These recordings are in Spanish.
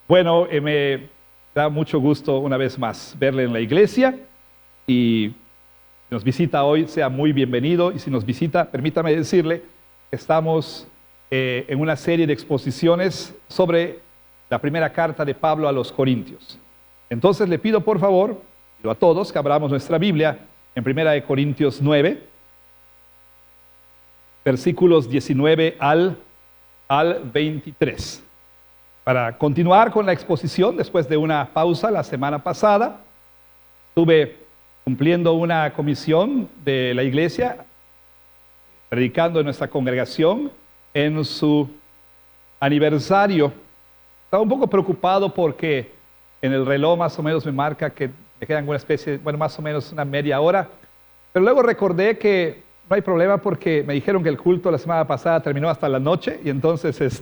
Bueno, me da mucho gusto una vez más verle en la iglesia y si nos visita hoy, sea muy bienvenido. Y si nos visita, permítame decirle que estamos en una serie de exposiciones sobre la primera carta de Pablo a los Corintios. Entonces le pido por favor, pido a todos que abramos nuestra Biblia en Primera de Corintios 9, versículos 19 al 23. Para continuar con la exposición, después de una pausa la semana pasada, estuve cumpliendo una comisión de la iglesia, predicando en nuestra congregación en su aniversario. Estaba un poco preocupado porque en el reloj más o menos me marca que me quedan una especie, bueno, más o menos una media hora, pero luego recordé que no hay problema porque me dijeron que el culto la semana pasada terminó hasta la noche y entonces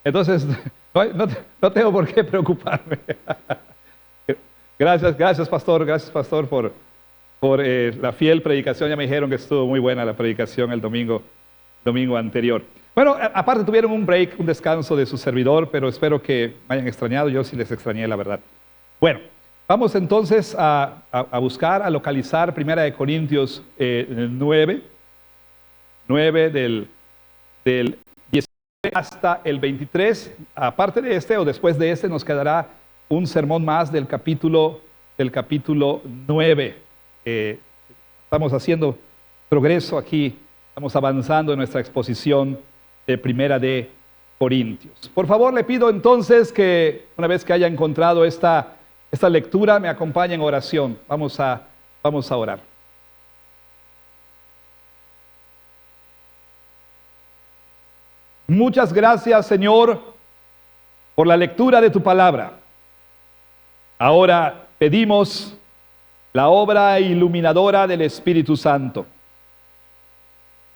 entonces no tengo por qué preocuparme. Gracias pastor por la fiel predicación. Ya me dijeron que estuvo muy buena la predicación el domingo anterior. Bueno, aparte tuvieron un break, un descanso de su servidor, pero espero que me hayan extrañado. Yo sí les extrañé, la verdad. Bueno, vamos entonces a buscar, a localizar Primera de Corintios 9 del 19 hasta el 23. Aparte de este o después de este nos quedará un sermón más del capítulo 9. Estamos haciendo progreso aquí, estamos avanzando en nuestra exposición de Primera de Corintios. Por favor, le pido entonces que una vez que haya encontrado esta lectura, me acompañe en oración. Vamos a orar. Muchas gracias, Señor, por la lectura de tu palabra. Ahora pedimos la obra iluminadora del Espíritu Santo.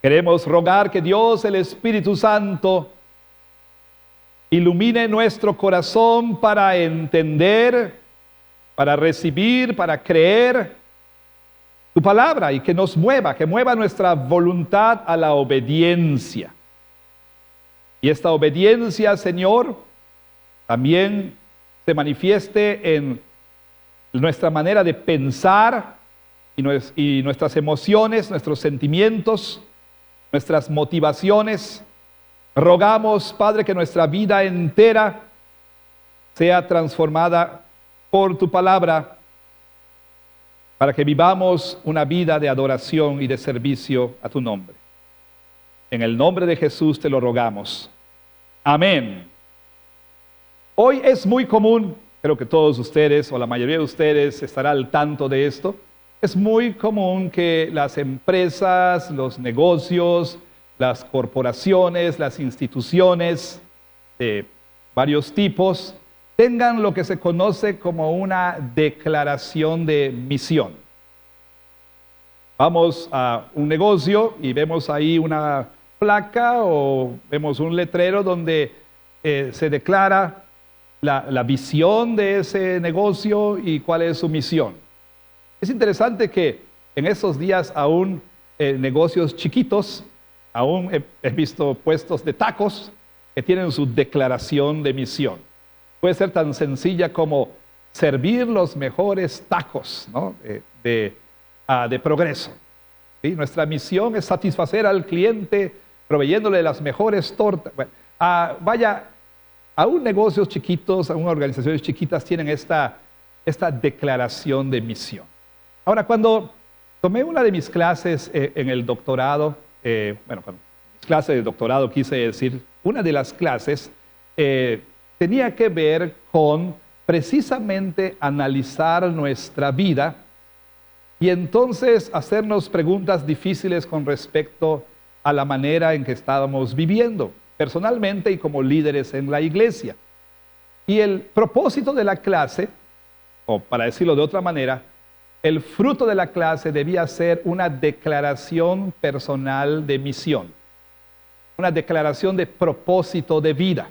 Queremos rogar que Dios, el Espíritu Santo, ilumine nuestro corazón para entender, para recibir, para creer tu palabra y que nos mueva, que mueva nuestra voluntad a la obediencia. Y esta obediencia, Señor, también se manifieste en nuestra manera de pensar y nuestras emociones, nuestros sentimientos, nuestras motivaciones. Rogamos, Padre, que nuestra vida entera sea transformada por tu palabra para que vivamos una vida de adoración y de servicio a tu nombre. En el nombre de Jesús te lo rogamos. Amén. Hoy es muy común, creo que todos ustedes o la mayoría de ustedes estará al tanto de esto, es muy común que las empresas, los negocios, las corporaciones, las instituciones de varios tipos tengan lo que se conoce como una declaración de misión. Vamos a un negocio y vemos ahí una placa o vemos un letrero donde se declara la visión de ese negocio y cuál es su misión. Es interesante que en esos días aún negocios chiquitos, aún he visto puestos de tacos que tienen su declaración de misión. Puede ser tan sencilla como servir los mejores tacos, ¿no? de progreso. ¿Sí? Nuestra misión es satisfacer al cliente proveyéndole las mejores tortas. Bueno, aún negocios chiquitos, aún organizaciones chiquitas tienen esta declaración de misión. Ahora, cuando tomé una de mis clases en el doctorado, mis clases de doctorado quise decir, una de las clases tenía que ver con precisamente analizar nuestra vida y entonces hacernos preguntas difíciles con respecto a la manera en que estábamos viviendo, personalmente y como líderes en la iglesia. Y el propósito de la clase, o para decirlo de otra manera, el fruto de la clase debía ser una declaración personal de misión, una declaración de propósito de vida.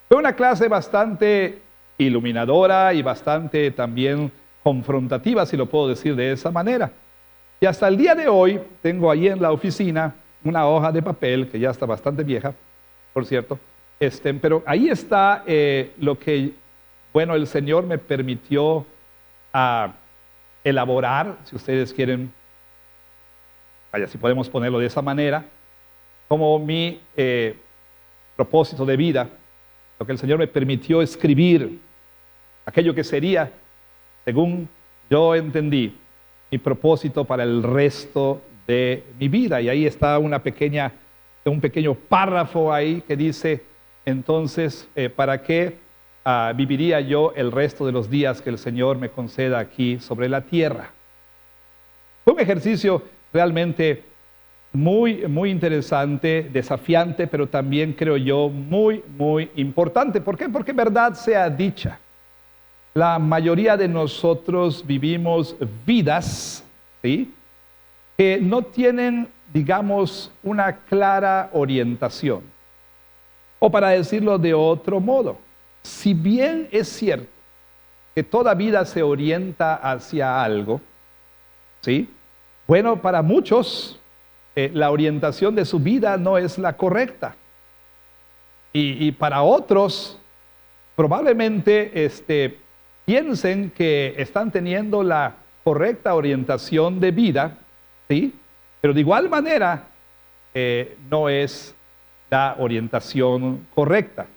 Fue una clase bastante iluminadora y bastante también confrontativa, si lo puedo decir de esa manera. Y hasta el día de hoy tengo ahí en la oficina una hoja de papel que ya está bastante vieja, por cierto, pero ahí está lo que, bueno, el Señor me permitió elaborar, si ustedes quieren, vaya, si podemos ponerlo de esa manera, como mi propósito de vida, lo que el Señor me permitió escribir, aquello que sería, según yo entendí, mi propósito para el resto de mi vida. Y ahí está un pequeño párrafo ahí que dice, entonces, ¿para qué viviría yo el resto de los días que el Señor me conceda aquí sobre la tierra? Fue un ejercicio realmente muy, muy interesante, desafiante, pero también creo yo muy, muy importante. ¿Por qué? Porque verdad sea dicha. La mayoría de nosotros vivimos vidas, ¿sí?, que no tienen, digamos, una clara orientación. O para decirlo de otro modo, si bien es cierto que toda vida se orienta hacia algo, ¿sí?, bueno, para muchos la orientación de su vida no es la correcta. Y para otros, probablemente piensen que están teniendo la correcta orientación de vida, ¿sí?, pero de igual manera no es la orientación correcta.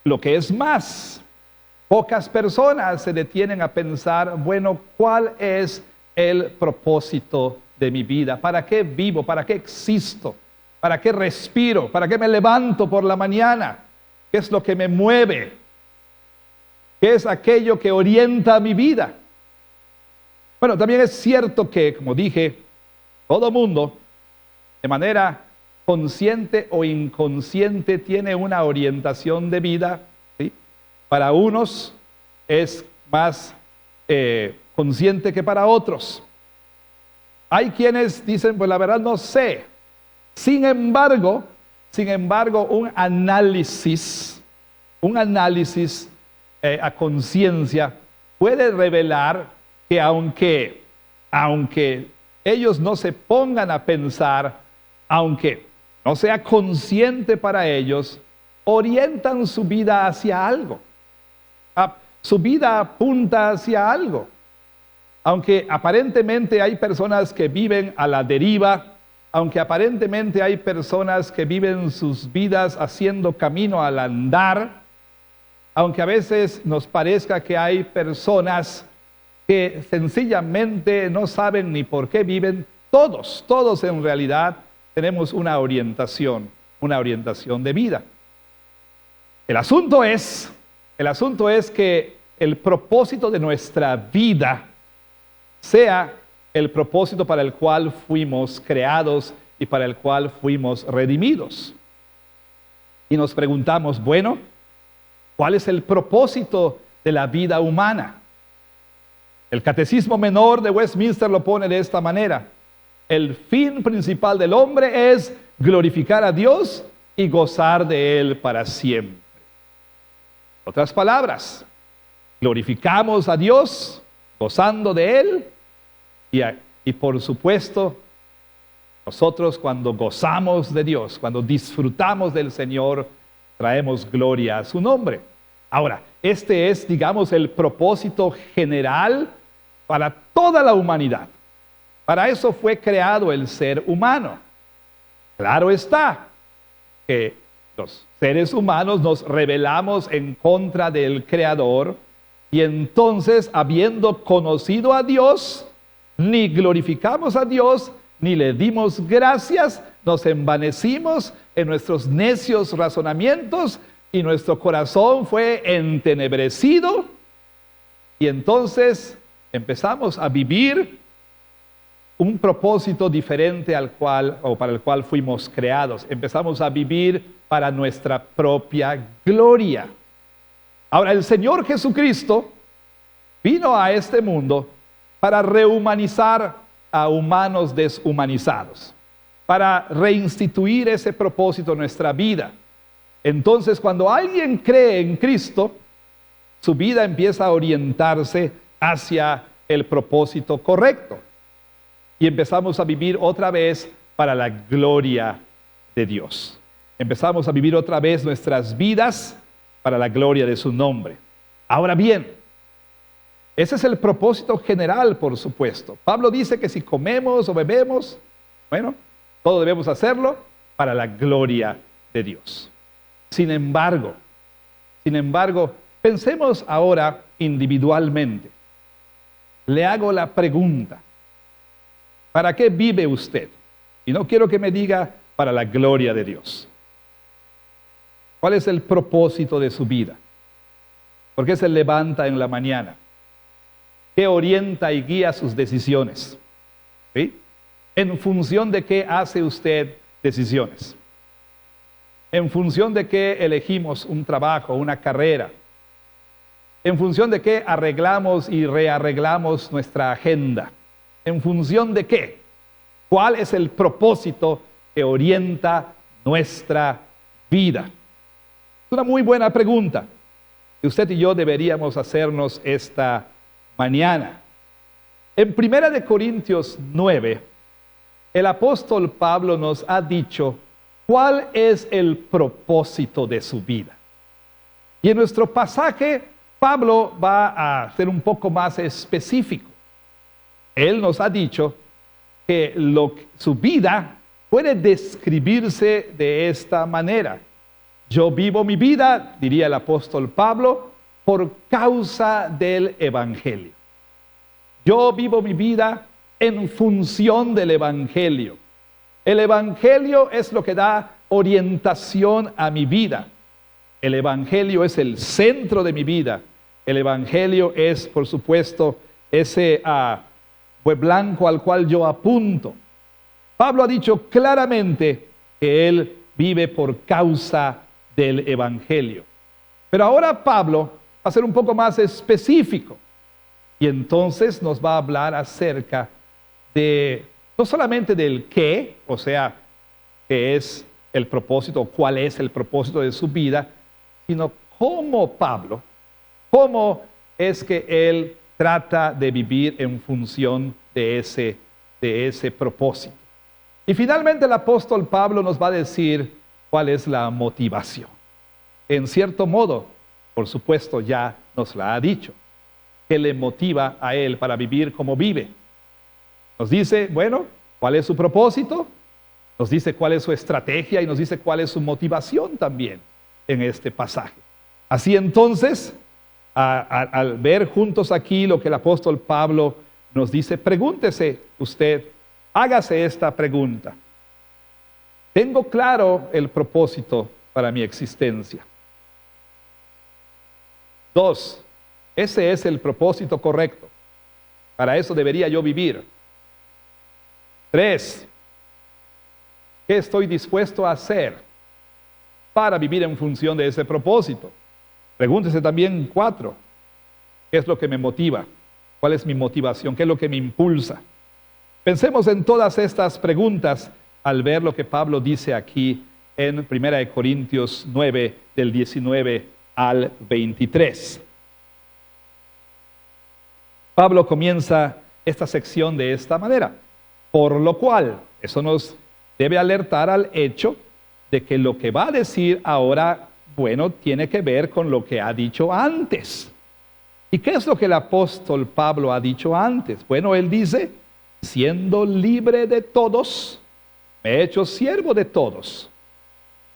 Lo que es más, pocas personas se detienen a pensar, bueno, ¿cuál es el propósito de mi vida? ¿Para qué vivo? ¿Para qué existo? ¿Para qué respiro? ¿Para qué me levanto por la mañana? ¿Qué es lo que me mueve? ¿Qué es aquello que orienta mi vida? Bueno, también es cierto que, como dije, todo mundo, de manera consciente o inconsciente, tiene una orientación de vida, ¿sí? Para unos es más consciente que para otros. Hay quienes dicen, pues la verdad no sé. Sin embargo, un análisis a conciencia puede revelar que aunque ellos no se pongan a pensar, aunque no sea consciente para ellos, orientan su vida hacia algo. Su vida apunta hacia algo. Aunque aparentemente hay personas que viven a la deriva, aunque aparentemente hay personas que viven sus vidas haciendo camino al andar, aunque a veces nos parezca que hay personas que sencillamente no saben ni por qué viven, todos en realidad tenemos una orientación de vida. El asunto es que el propósito de nuestra vida sea el propósito para el cual fuimos creados y para el cual fuimos redimidos. Y nos preguntamos, bueno, ¿cuál es el propósito de la vida humana? El Catecismo Menor de Westminster lo pone de esta manera: el fin principal del hombre es glorificar a Dios y gozar de Él para siempre. Otras palabras, glorificamos a Dios gozando de Él y por supuesto, nosotros cuando gozamos de Dios, cuando disfrutamos del Señor, traemos gloria a su nombre. Ahora, este es, digamos, el propósito general para toda la humanidad. Para eso fue creado el ser humano. Claro está que los seres humanos nos rebelamos en contra del Creador y entonces, habiendo conocido a Dios, ni glorificamos a Dios, ni le dimos gracias, nos envanecimos en nuestros necios razonamientos y nuestro corazón fue entenebrecido y entonces empezamos a vivir un propósito diferente para el cual fuimos creados. Empezamos a vivir para nuestra propia gloria. Ahora, el Señor Jesucristo vino a este mundo para rehumanizar a humanos deshumanizados, para reinstituir ese propósito en nuestra vida. Entonces, cuando alguien cree en Cristo, su vida empieza a orientarse hacia el propósito correcto. Y empezamos a vivir otra vez para la gloria de Dios. Empezamos a vivir otra vez nuestras vidas para la gloria de su nombre. Ahora bien, ese es el propósito general, por supuesto. Pablo dice que si comemos o bebemos, bueno, todo debemos hacerlo para la gloria de Dios. Sin embargo, pensemos ahora individualmente. Le hago la pregunta, ¿para qué vive usted? Y no quiero que me diga para la gloria de Dios. ¿Cuál es el propósito de su vida? ¿Por qué se levanta en la mañana? ¿Qué orienta y guía sus decisiones? ¿Sí? ¿En función de qué hace usted decisiones? ¿En función de qué elegimos un trabajo, una carrera? ¿En función de qué arreglamos y rearreglamos nuestra agenda? ¿En función de qué? ¿Cuál es el propósito que orienta nuestra vida? Es una muy buena pregunta que usted y yo deberíamos hacernos esta mañana. En 1 Corintios 9, el apóstol Pablo nos ha dicho cuál es el propósito de su vida. Y en nuestro pasaje, Pablo va a ser un poco más específico. Él nos ha dicho que su vida puede describirse de esta manera. Yo vivo mi vida, diría el apóstol Pablo, por causa del Evangelio. Yo vivo mi vida en función del Evangelio. El Evangelio es lo que da orientación a mi vida. El Evangelio es el centro de mi vida. El Evangelio es, por supuesto, ese buen blanco al cual yo apunto. Pablo ha dicho claramente que él vive por causa del Evangelio. Pero ahora Pablo va a ser un poco más específico y entonces nos va a hablar acerca de, no solamente del qué, o sea, qué es el propósito, cuál es el propósito de su vida, sino cómo Pablo, cómo es que él trata de vivir en función de ese propósito. Y finalmente el apóstol Pablo nos va a decir cuál es la motivación. En cierto modo, por supuesto, ya nos la ha dicho. ¿Qué le motiva a él para vivir como vive? Nos dice, bueno, cuál es su propósito, nos dice cuál es su estrategia y nos dice cuál es su motivación también en este pasaje. Así entonces, al ver juntos aquí lo que el apóstol Pablo nos dice, pregúntese usted, hágase esta pregunta. ¿Tengo claro el propósito para mi existencia? 2, ese es el propósito correcto. Para eso debería yo vivir. 3, ¿qué estoy dispuesto a hacer para vivir en función de ese propósito? Pregúntese también 4, ¿qué es lo que me motiva? ¿Cuál es mi motivación? ¿Qué es lo que me impulsa? Pensemos en todas estas preguntas al ver lo que Pablo dice aquí en 1 Corintios 9, del 19 al 23. Pablo comienza esta sección de esta manera. Por lo cual, eso nos debe alertar al hecho de que lo que va a decir ahora, bueno, tiene que ver con lo que ha dicho antes. ¿Y qué es lo que el apóstol Pablo ha dicho antes? Bueno, él dice, siendo libre de todos, me he hecho siervo de todos.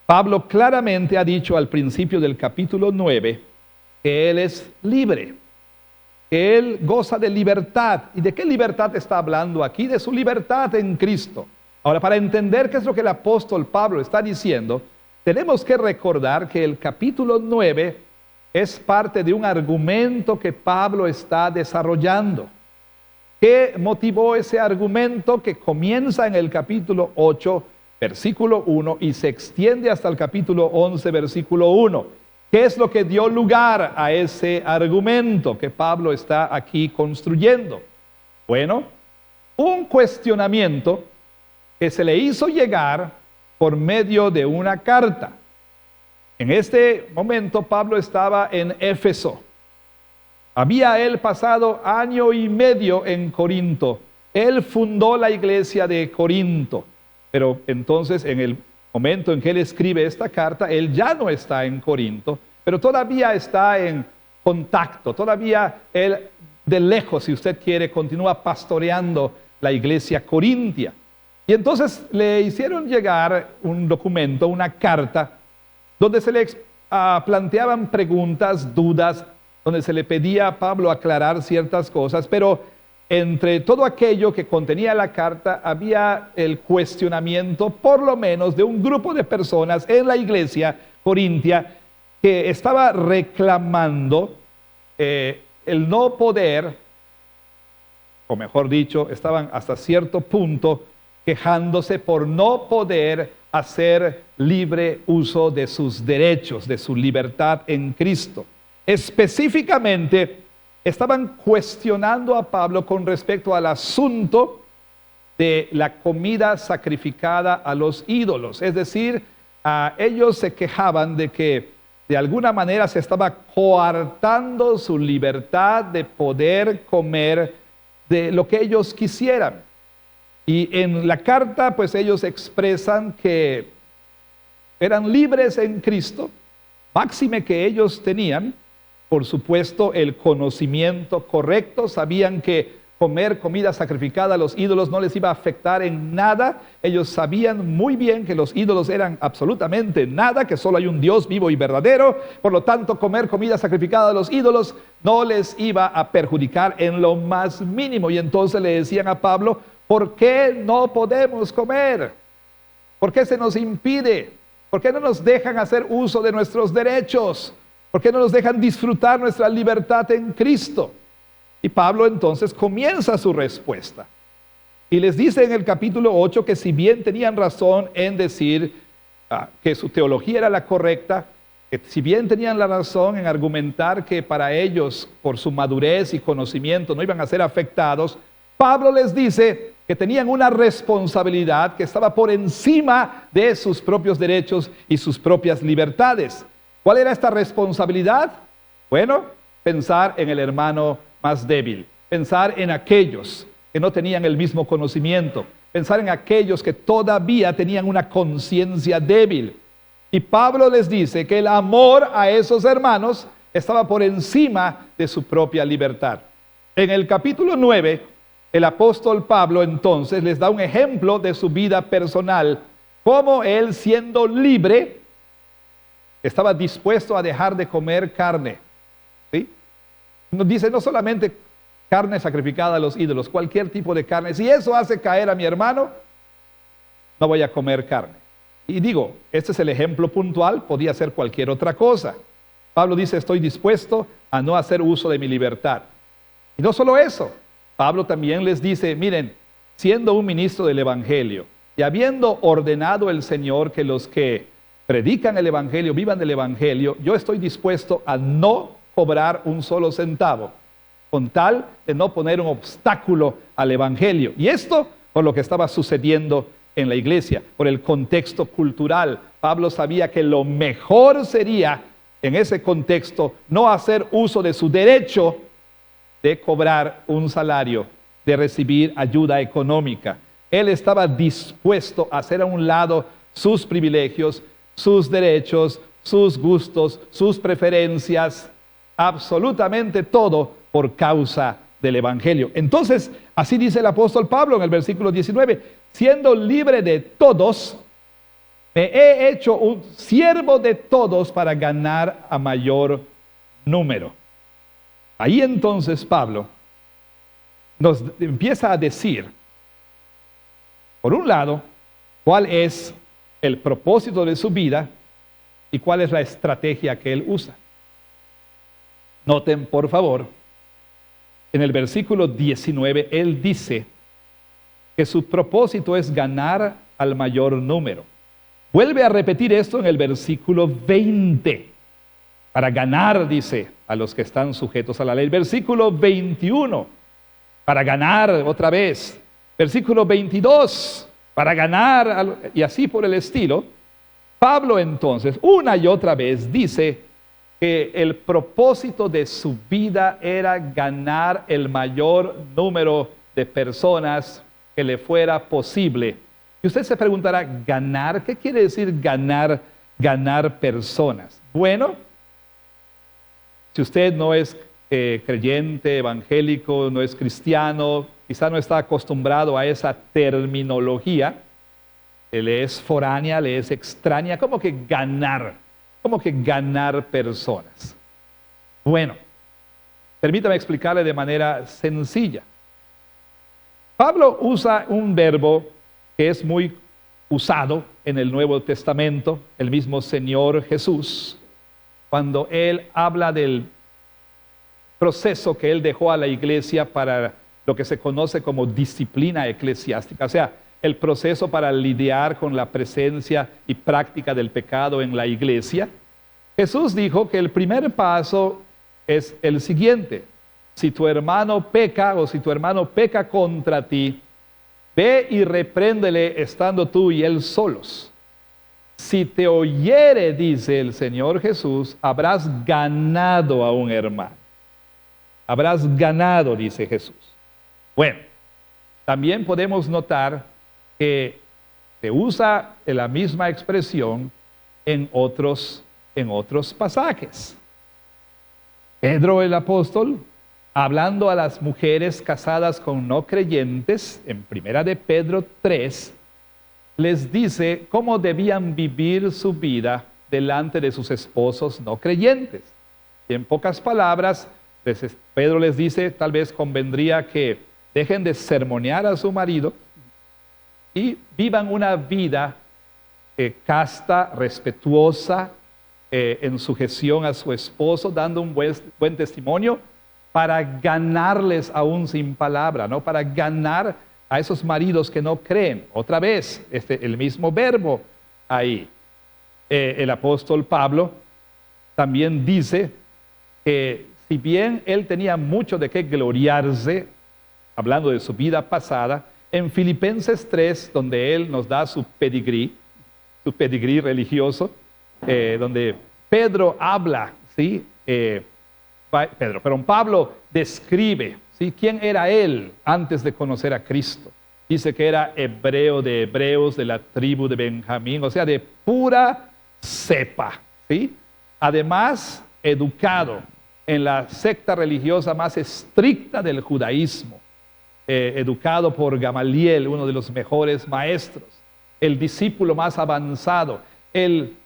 Pablo claramente ha dicho al principio del capítulo 9 que él es libre, que él goza de libertad. ¿Y de qué libertad está hablando aquí? De su libertad en Cristo. Ahora, para entender qué es lo que el apóstol Pablo está diciendo, tenemos que recordar que el capítulo 9 es parte de un argumento que Pablo está desarrollando. ¿Qué motivó ese argumento que comienza en el capítulo 8, versículo 1 y se extiende hasta el capítulo 11, versículo 1? ¿Qué es lo que dio lugar a ese argumento que Pablo está aquí construyendo? Bueno, un cuestionamiento que se le hizo llegar por medio de una carta. En este momento Pablo estaba en Éfeso. Había él pasado año y medio en Corinto. Él fundó la iglesia de Corinto. Pero entonces, en el momento en que él escribe esta carta, él ya no está en Corinto, pero todavía está en contacto, todavía él de lejos, si usted quiere, continúa pastoreando la iglesia corintia. Y entonces le hicieron llegar un documento, una carta, donde se le planteaban preguntas, dudas, donde se le pedía a Pablo aclarar ciertas cosas, pero entre todo aquello que contenía la carta había el cuestionamiento, por lo menos, de un grupo de personas en la iglesia corintia que estaba reclamando el no poder, o mejor dicho, estaban hasta cierto punto quejándose por no poder hacer libre uso de sus derechos, de su libertad en Cristo. Específicamente, estaban cuestionando a Pablo con respecto al asunto de la comida sacrificada a los ídolos. Es decir, ellos se quejaban de que de alguna manera se estaba coartando su libertad de poder comer de lo que ellos quisieran. Y en la carta, pues ellos expresan que eran libres en Cristo, máxime que ellos tenían, por supuesto, el conocimiento correcto, sabían que comer comida sacrificada a los ídolos no les iba a afectar en nada. Ellos sabían muy bien que los ídolos eran absolutamente nada, que solo hay un Dios vivo y verdadero. Por lo tanto, comer comida sacrificada a los ídolos no les iba a perjudicar en lo más mínimo. Y entonces le decían a Pablo, ¿por qué no podemos comer? ¿Por qué se nos impide? ¿Por qué no nos dejan hacer uso de nuestros derechos? ¿Por qué no nos dejan disfrutar nuestra libertad en Cristo? Y Pablo entonces comienza su respuesta. Y les dice en el capítulo 8 que si bien tenían razón en decir que su teología era la correcta, que si bien tenían la razón en argumentar que para ellos, por su madurez y conocimiento, no iban a ser afectados, Pablo les dice que tenían una responsabilidad que estaba por encima de sus propios derechos y sus propias libertades. ¿Cuál era esta responsabilidad? Bueno, pensar en el hermano más débil, pensar en aquellos que no tenían el mismo conocimiento, pensar en aquellos que todavía tenían una conciencia débil. Y Pablo les dice que el amor a esos hermanos estaba por encima de su propia libertad. En el capítulo 9, el apóstol Pablo entonces les da un ejemplo de su vida personal, cómo él, siendo libre, estaba dispuesto a dejar de comer carne. ¿Sí? Nos dice no solamente carne sacrificada a los ídolos, cualquier tipo de carne. Si eso hace caer a mi hermano, no voy a comer carne. Y digo, este es el ejemplo puntual, podía ser cualquier otra cosa. Pablo dice, estoy dispuesto a no hacer uso de mi libertad. Y no solo eso, Pablo también les dice, miren, siendo un ministro del Evangelio y habiendo ordenado el Señor que los que predican el Evangelio, vivan del Evangelio, yo estoy dispuesto a no cobrar un solo centavo, con tal de no poner un obstáculo al Evangelio. Y esto por lo que estaba sucediendo en la iglesia, por el contexto cultural. Pablo sabía que lo mejor sería, en ese contexto, no hacer uso de su derecho de cobrar un salario, de recibir ayuda económica. Él estaba dispuesto a hacer a un lado sus privilegios, sus derechos, sus gustos, sus preferencias, absolutamente todo por causa del Evangelio. Entonces, así dice el apóstol Pablo en el versículo 19, siendo libre de todos, me he hecho un siervo de todos para ganar a mayor número. Ahí entonces Pablo nos empieza a decir, por un lado, cuál es el propósito de su vida y cuál es la estrategia que él usa. Noten, por favor, en el versículo 19, él dice que su propósito es ganar al mayor número. Vuelve a repetir esto en el versículo 20. Para ganar, dice, a los que están sujetos a la ley. Versículo 21, para ganar otra vez. Versículo 22, para ganar, y así por el estilo. Pablo entonces, una y otra vez, dice que el propósito de su vida era ganar el mayor número de personas que le fuera posible Y usted se preguntará, ¿ganar? ¿Qué quiere decir ganar, ganar personas? Bueno, si usted no es creyente, evangélico, no es cristiano, quizá no está acostumbrado a esa terminología, le es foránea, le es extraña, ¿cómo que ganar? ¿Cómo que ganar personas? Bueno, permítame explicarle de manera sencilla. Pablo usa un verbo que es muy usado en el Nuevo Testamento, el mismo Señor Jesús, cuando Él habla del proceso que Él dejó a la iglesia para lo que se conoce como disciplina eclesiástica, o sea, el proceso para lidiar con la presencia y práctica del pecado en la iglesia. Jesús dijo que el primer paso es el siguiente: si tu hermano peca o si tu hermano peca contra ti, ve y repréndele estando tú y él solos. Si te oyere, dice el Señor Jesús, habrás ganado a un hermano. Habrás ganado, dice Jesús. Bueno, también podemos notar que se usa la misma expresión en otros pasajes. Pedro el apóstol, hablando a las mujeres casadas con no creyentes, en 1 de Pedro 3, les dice cómo debían vivir su vida delante de sus esposos no creyentes. Y en pocas palabras, Pedro les dice, tal vez convendría que dejen de sermonear a su marido y vivan una vida casta, respetuosa, en sujeción a su esposo, dando un buen testimonio para ganarles aún sin palabra, ¿no? Para ganar a esos maridos que no creen. Otra vez, el mismo verbo ahí. El apóstol Pablo también dice que si bien él tenía mucho de qué gloriarse, hablando de su vida pasada, en Filipenses 3, donde él nos da su pedigrí religioso, donde Pedro habla, ¿sí? Pablo describe, ¿sí?, quién era él antes de conocer a Cristo. Dice que era hebreo de hebreos, de la tribu de Benjamín, o sea, de pura cepa, ¿sí? Además, educado en la secta religiosa más estricta del judaísmo, educado por Gamaliel, uno de los mejores maestros, el discípulo más avanzado, el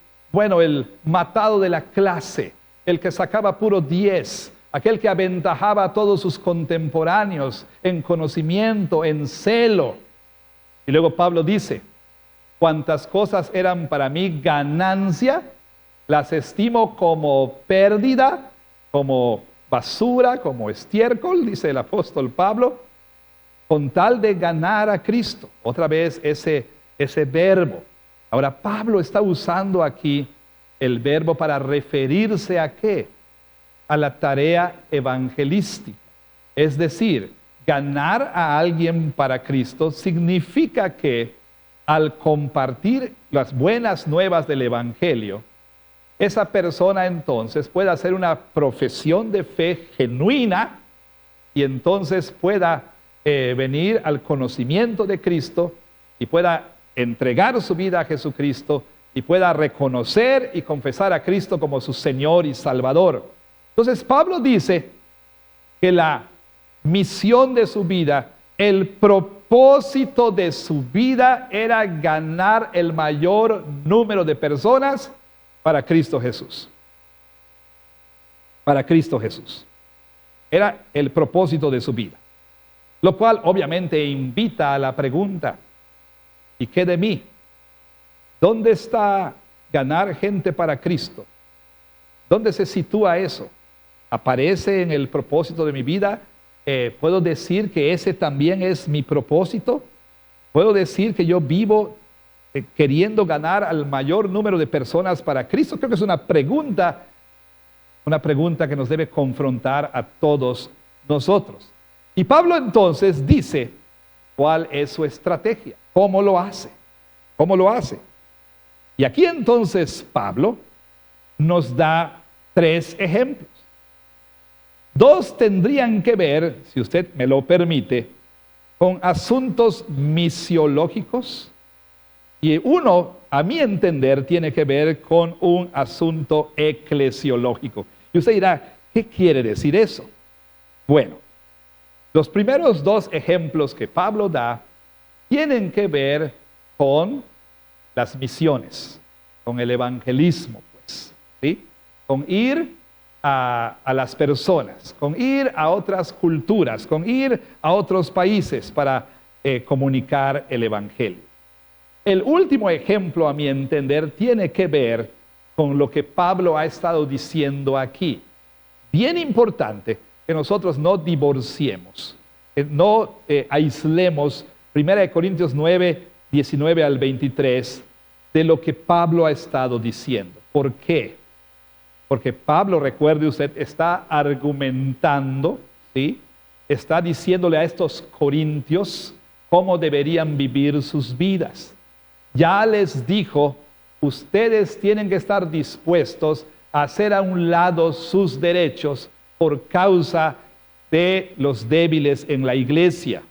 matado de la clase, el que sacaba puro 10, aquel que aventajaba a todos sus contemporáneos en conocimiento, en celo. Y luego Pablo dice, cuantas cosas eran para mí ganancia, las estimo como pérdida, como basura, como estiércol, dice el apóstol Pablo, con tal de ganar a Cristo. Otra vez ese verbo. Ahora Pablo está usando aquí el verbo para referirse ¿a qué? A la tarea evangelística. Es decir, ganar a alguien para Cristo significa que al compartir las buenas nuevas del Evangelio, esa persona entonces pueda hacer una profesión de fe genuina y entonces pueda venir al conocimiento de Cristo y pueda entregar su vida a Jesucristo y pueda reconocer y confesar a Cristo como su Señor y Salvador. Entonces Pablo dice que la misión de su vida, el propósito de su vida era ganar el mayor número de personas para Cristo Jesús. Para Cristo Jesús. Era el propósito de su vida. Lo cual obviamente invita a la pregunta, ¿y qué de mí? ¿Dónde está ganar gente para Cristo? ¿Dónde se sitúa eso? ¿Aparece en el propósito de mi vida? ¿Puedo decir que ese también es mi propósito? ¿Puedo decir que yo vivo queriendo ganar al mayor número de personas para Cristo? Creo que es una pregunta que nos debe confrontar a todos nosotros. Y Pablo entonces dice cuál es su estrategia, cómo lo hace, cómo lo hace. Y aquí entonces Pablo nos da 3 ejemplos. 2 tendrían que ver, si usted me lo permite, con asuntos misiológicos Y uno, a mi entender, tiene que ver con un asunto eclesiológico. Y usted dirá, ¿qué quiere decir eso? Bueno, los primeros dos ejemplos que Pablo da tienen que ver con las misiones, con el evangelismo, pues, ¿sí? Con ir a las personas, con ir a otras culturas, con ir a otros países para comunicar el evangelio. El último ejemplo, a mi entender, tiene que ver con lo que Pablo ha estado diciendo aquí. Bien importante que nosotros no divorciemos, que no aislemos 1 Corintios 9, 19 al 23 de lo que Pablo ha estado diciendo. ¿Por qué? Porque Pablo, recuerde usted, está argumentando, ¿sí? Está diciéndole a estos corintios cómo deberían vivir sus vidas. Ya les dijo, ustedes tienen que estar dispuestos a hacer a un lado sus derechos por causa de los débiles en la iglesia.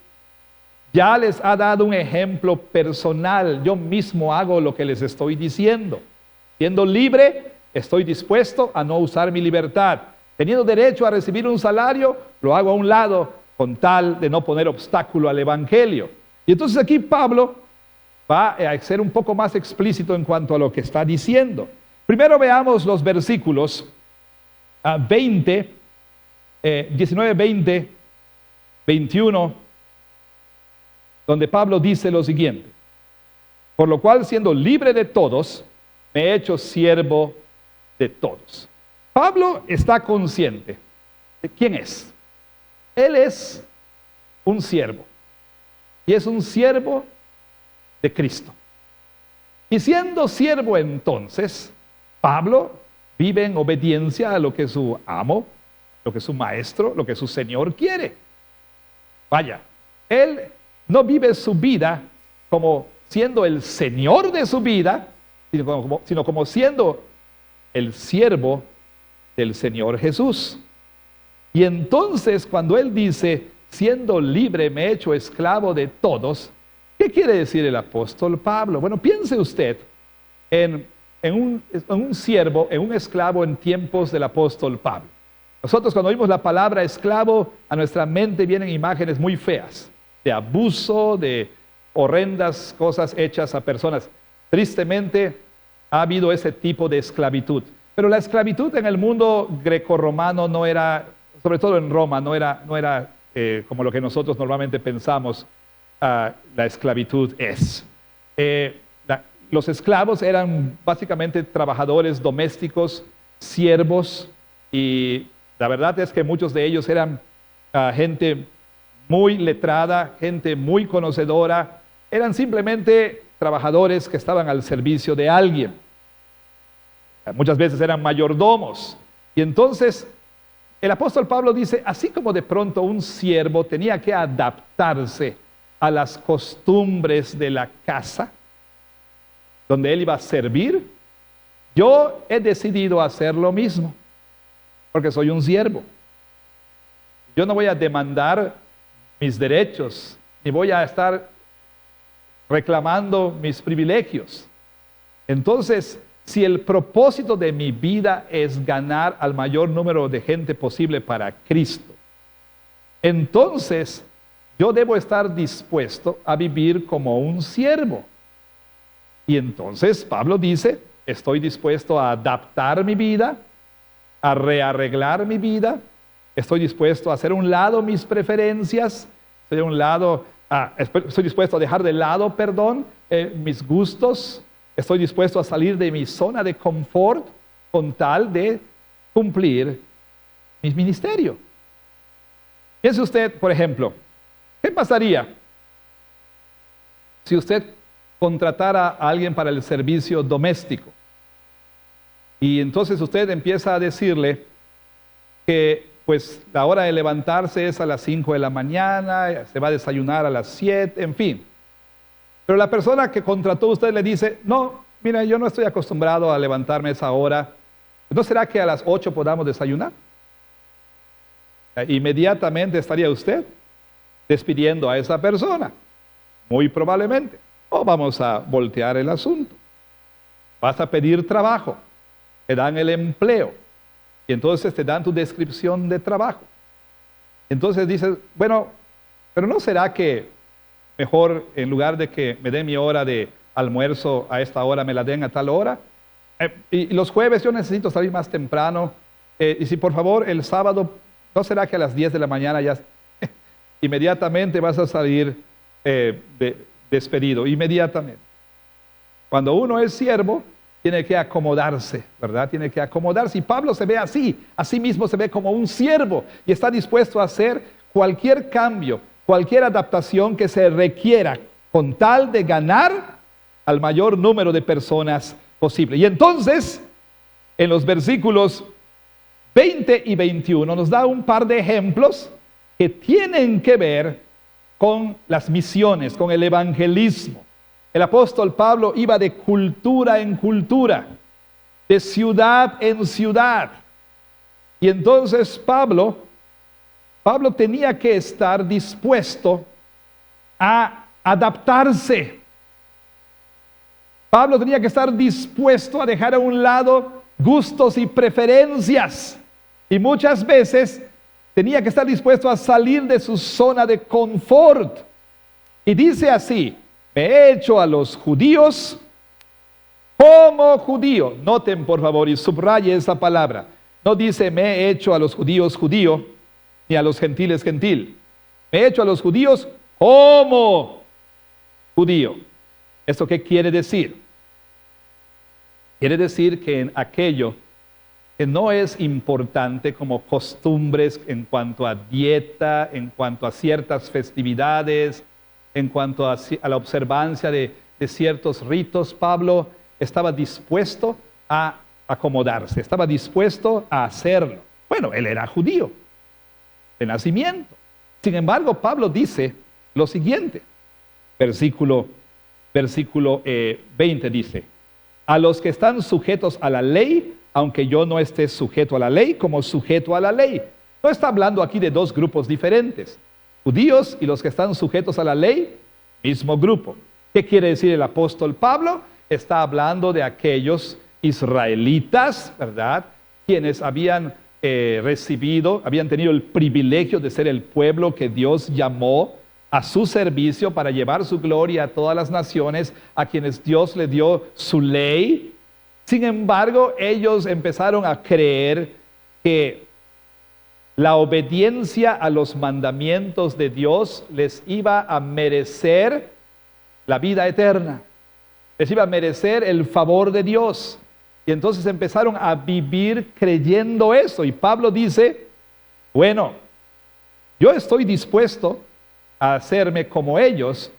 Ya les ha dado un ejemplo personal. Yo mismo hago lo que les estoy diciendo. Siendo libre, estoy dispuesto a no usar mi libertad. Teniendo derecho a recibir un salario, lo hago a un lado con tal de no poner obstáculo al evangelio. Y entonces aquí Pablo va a ser un poco más explícito en cuanto a lo que está diciendo. Primero veamos los versículos 19, 20, 21, donde Pablo dice lo siguiente: por lo cual, siendo libre de todos, me he hecho siervo de todos. Pablo está consciente de quién es. Él es un siervo, y es un siervo de Cristo. Y siendo siervo entonces, Pablo vive en obediencia a lo que su amo, lo que su maestro, lo que su Señor quiere. Vaya, él no vive su vida como siendo el Señor de su vida, sino como siendo el siervo del Señor Jesús. Y entonces cuando él dice, siendo libre me he hecho esclavo de todos, ¿qué quiere decir el apóstol Pablo? Bueno, piense usted en un siervo, en un esclavo en tiempos del apóstol Pablo. Nosotros cuando oímos la palabra esclavo, a nuestra mente vienen imágenes muy feas, de abuso, de horrendas cosas hechas a personas. Tristemente ha habido ese tipo de esclavitud. Pero la esclavitud en el mundo grecorromano no era, sobre todo en Roma, no era como lo que nosotros normalmente pensamos la esclavitud es. Los esclavos eran básicamente trabajadores domésticos, siervos, y la verdad es que muchos de ellos eran gente muy letrada, gente muy conocedora, eran simplemente trabajadores que estaban al servicio de alguien. Muchas veces eran mayordomos. Y entonces el apóstol Pablo dice, así como de pronto un siervo tenía que adaptarse a las costumbres de la casa donde él iba a servir, yo he decidido hacer lo mismo, porque soy un siervo. Yo no voy a demandar mis derechos, ni voy a estar reclamando mis privilegios. Entonces, si el propósito de mi vida es ganar al mayor número de gente posible para Cristo, entonces yo debo estar dispuesto a vivir como un siervo. Y entonces Pablo dice, estoy dispuesto a adaptar mi vida, a rearreglar mi vida, estoy dispuesto a hacer a un lado mis preferencias, estoy dispuesto a dejar de lado, mis gustos, estoy dispuesto a salir de mi zona de confort con tal de cumplir mi ministerio. Piense usted, por ejemplo, ¿qué pasaría si usted contratara a alguien para el servicio doméstico? Y entonces usted empieza a decirle que pues la hora de levantarse es a las 5 de la mañana, se va a desayunar a las 7, en fin. Pero la persona que contrató a usted le dice, no, mira, yo no estoy acostumbrado a levantarme a esa hora. ¿No será que a las 8 podamos desayunar? Inmediatamente estaría usted despidiendo a esa persona, muy probablemente. o vamos a voltear el asunto. Vas a pedir trabajo, te dan el empleo, y entonces te dan tu descripción de trabajo. Entonces dices, bueno, pero ¿no será que mejor en lugar de que me den mi hora de almuerzo a esta hora, me la den a tal hora? Y los jueves yo necesito salir más temprano, y si por favor el sábado, ¿no será que a las 10 de la mañana ya inmediatamente vas a salir despedido? Inmediatamente. Cuando uno es siervo, tiene que acomodarse, ¿verdad? Tiene que acomodarse. Y Pablo se ve así, así mismo se ve como un siervo y está dispuesto a hacer cualquier cambio, cualquier adaptación que se requiera con tal de ganar al mayor número de personas posible. Y entonces, en los versículos 20 y 21 nos da un par de ejemplos que tienen que ver con las misiones, con el evangelismo. El apóstol Pablo iba de cultura en cultura, de ciudad en ciudad. Y entonces Pablo tenía que estar dispuesto a adaptarse. Pablo tenía que estar dispuesto a dejar a un lado gustos y preferencias. Y muchas veces tenía que estar dispuesto a salir de su zona de confort. Y dice así: me he hecho a los judíos como judío. Noten por favor y subraye esa palabra. No dice me he hecho a los judíos judío, ni a los gentiles gentil. Me he hecho a los judíos como judío. ¿Esto qué quiere decir? Quiere decir que en aquello que no es importante como costumbres en cuanto a dieta, en cuanto a ciertas festividades, en cuanto a la observancia de ciertos ritos, Pablo estaba dispuesto a acomodarse, estaba dispuesto a hacerlo. Bueno, él era judío de nacimiento. Sin embargo, Pablo dice lo siguiente, versículo 20 dice: a los que están sujetos a la ley, aunque yo no esté sujeto a la ley, como sujeto a la ley. No está hablando aquí de dos grupos diferentes. Judíos y los que están sujetos a la ley, mismo grupo. ¿Qué quiere decir el apóstol Pablo? Está hablando de aquellos israelitas, ¿verdad? Quienes habían habían tenido el privilegio de ser el pueblo que Dios llamó a su servicio para llevar su gloria a todas las naciones, a quienes Dios le dio su ley. Sin embargo, ellos empezaron a creer que la obediencia a los mandamientos de Dios les iba a merecer la vida eterna, les iba a merecer el favor de Dios. Y entonces empezaron a vivir creyendo eso. Y Pablo dice, bueno, yo estoy dispuesto a hacerme como ellos,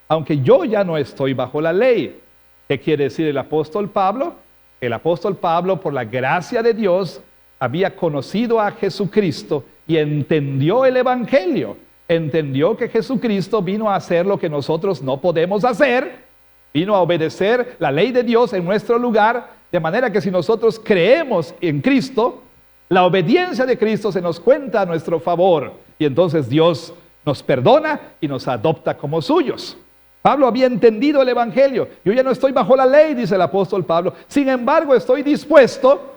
aunque yo ya no estoy bajo la ley. ¿Qué quiere decir el apóstol Pablo? El apóstol Pablo, por la gracia de Dios, había conocido a Jesucristo y entendió el evangelio. Entendió que Jesucristo vino a hacer lo que nosotros no podemos hacer. Vino a obedecer la ley de Dios en nuestro lugar, de manera que si nosotros creemos en Cristo, la obediencia de Cristo se nos cuenta a nuestro favor. Y entonces Dios nos perdona y nos adopta como suyos. Pablo había entendido el evangelio. Yo ya no estoy bajo la ley, dice el apóstol Pablo. Sin embargo, estoy dispuesto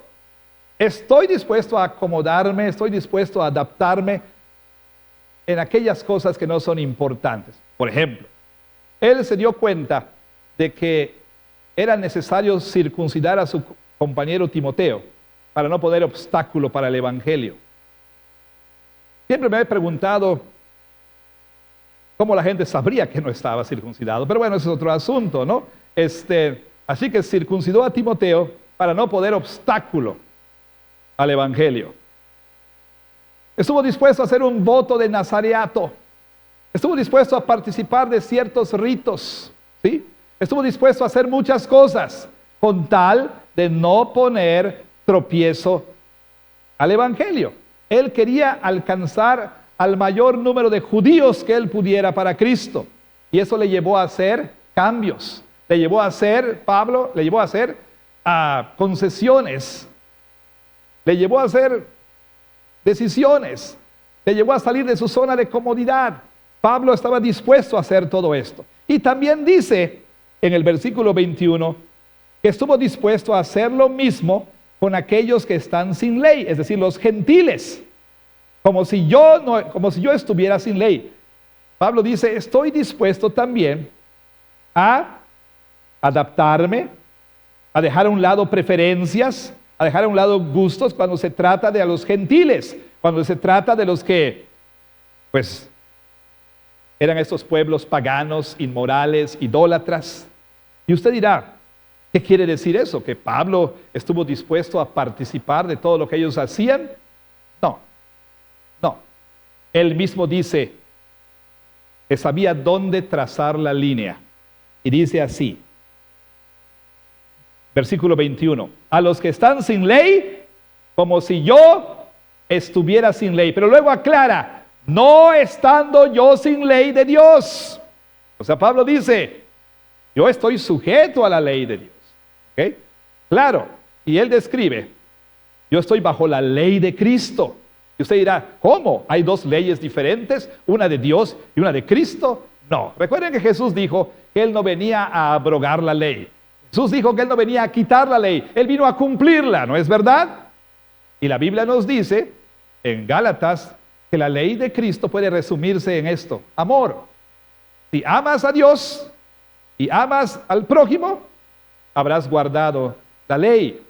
a acomodarme, estoy dispuesto a adaptarme en aquellas cosas que no son importantes. Por ejemplo, él se dio cuenta de que era necesario circuncidar a su compañero Timoteo para no poner obstáculo para el evangelio. Siempre me he preguntado cómo la gente sabría que no estaba circuncidado, pero bueno, ese es otro asunto, ¿no? Así que circuncidó a Timoteo para no poner obstáculo al evangelio. Estuvo dispuesto a hacer un voto de nazareato. Estuvo dispuesto a participar de ciertos ritos, ¿sí? Estuvo dispuesto a hacer muchas cosas con tal de no poner tropiezo al evangelio. Él quería alcanzar al mayor número de judíos que él pudiera para Cristo. Y eso le llevó a hacer cambios. Le llevó a hacer, Pablo, le llevó a hacer concesiones. Le llevó a hacer decisiones. Le llevó a salir de su zona de comodidad. Pablo estaba dispuesto a hacer todo esto. Y también dice en el versículo 21 que estuvo dispuesto a hacer lo mismo con aquellos que están sin ley, es decir, los gentiles, como si yo estuviera sin ley. Pablo dice, estoy dispuesto también a adaptarme, a dejar a un lado preferencias, a dejar a un lado gustos cuando se trata de a los gentiles, cuando se trata de los que, pues, eran estos pueblos paganos, inmorales, idólatras. Y usted dirá, ¿qué quiere decir eso? ¿Que Pablo estuvo dispuesto a participar de todo lo que ellos hacían? No, no. Él mismo dice que sabía dónde trazar la línea. Y dice así, versículo 21, a los que están sin ley, como si yo estuviera sin ley. Pero luego aclara, no estando yo sin ley de Dios. O sea, Pablo dice, yo estoy sujeto a la ley de Dios. ¿Ok? Claro, y él describe, yo estoy bajo la ley de Cristo. Y usted dirá, ¿cómo? ¿Hay dos leyes diferentes? ¿Una de Dios y una de Cristo? No. Recuerden que Jesús dijo que Él no venía a abrogar la ley. Jesús dijo que Él no venía a quitar la ley. Él vino a cumplirla, ¿no es verdad? Y la Biblia nos dice, en Gálatas, que la ley de Cristo puede resumirse en esto. Amor. Si amas a Dios y amas al prójimo, habrás guardado la ley.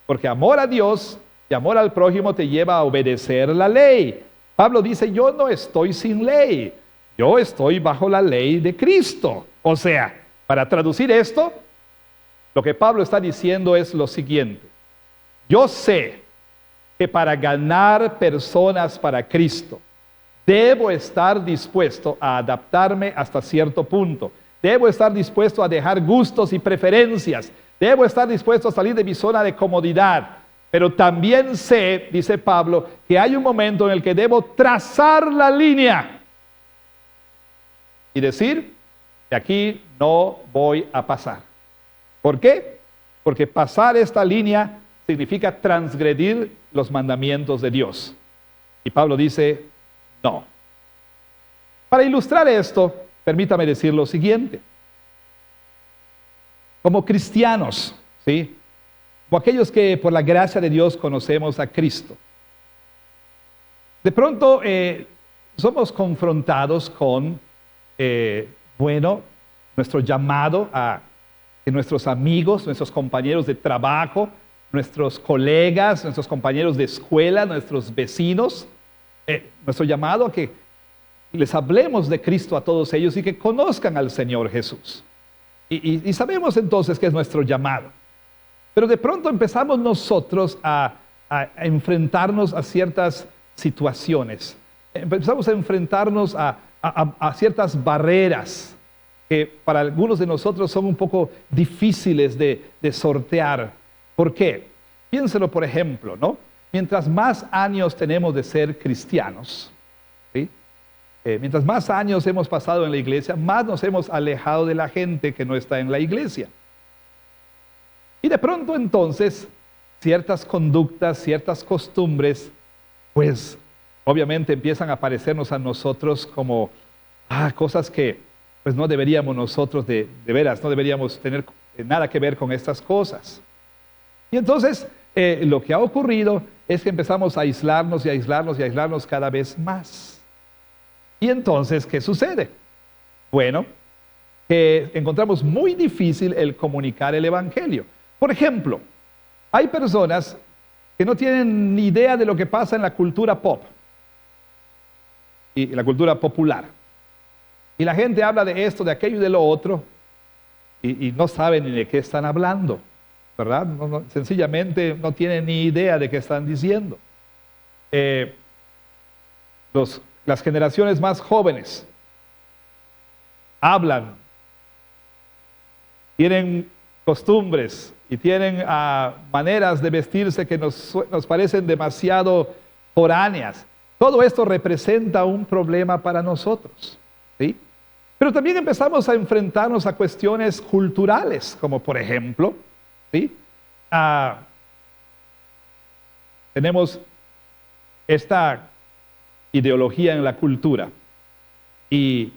Porque amor a Dios y amor al prójimo te lleva a obedecer la ley. Pablo dice, yo no estoy sin ley, yo estoy bajo la ley de Cristo. O sea, para traducir esto, lo que Pablo está diciendo es lo siguiente. Yo sé que para ganar personas para Cristo, debo estar dispuesto a adaptarme hasta cierto punto. Debo estar dispuesto a dejar gustos y preferencias. Debo estar dispuesto a salir de mi zona de comodidad. Pero también sé, dice Pablo, que hay un momento en el que debo trazar la línea y decir que aquí no voy a pasar. ¿Por qué? Porque pasar esta línea significa transgredir los mandamientos de Dios. Y Pablo dice, no. Para ilustrar esto, permítame decir lo siguiente. Como cristianos, ¿sí? Como aquellos que por la gracia de Dios conocemos a Cristo, de pronto somos confrontados con, nuestro llamado a que nuestros amigos, nuestros compañeros de trabajo, nuestros colegas, nuestros compañeros de escuela, nuestros vecinos, nuestro llamado a que les hablemos de Cristo a todos ellos y que conozcan al Señor Jesús. Y sabemos entonces que es nuestro llamado. Pero de pronto empezamos nosotros a enfrentarnos a ciertas situaciones. Empezamos a enfrentarnos a ciertas barreras que para algunos de nosotros son un poco difíciles de sortear. ¿Por qué? Piénselo, por ejemplo, ¿no? Mientras más años tenemos de ser cristianos, ¿sí? Mientras más años hemos pasado en la iglesia, más nos hemos alejado de la gente que no está en la iglesia. Y de pronto entonces, ciertas conductas, ciertas costumbres, pues obviamente empiezan a parecernos a nosotros como cosas que pues no deberíamos nosotros de veras, no deberíamos tener nada que ver con estas cosas. Y entonces lo que ha ocurrido es que empezamos a aislarnos y a aislarnos y a aislarnos cada vez más. Y entonces, ¿qué sucede? Bueno, que encontramos muy difícil el comunicar el evangelio. Por ejemplo, hay personas que no tienen ni idea de lo que pasa en la cultura pop y la cultura popular. Y la gente habla de esto, de aquello y de lo otro, y no saben ni de qué están hablando, ¿verdad? Sencillamente no tienen ni idea de qué están diciendo. Las generaciones más jóvenes hablan, tienen costumbres y tienen maneras de vestirse que nos parecen demasiado foráneas. Todo esto representa un problema para nosotros, ¿sí? Pero también empezamos a enfrentarnos a cuestiones culturales, como por ejemplo, ¿sí? Tenemos esta ideología en la cultura y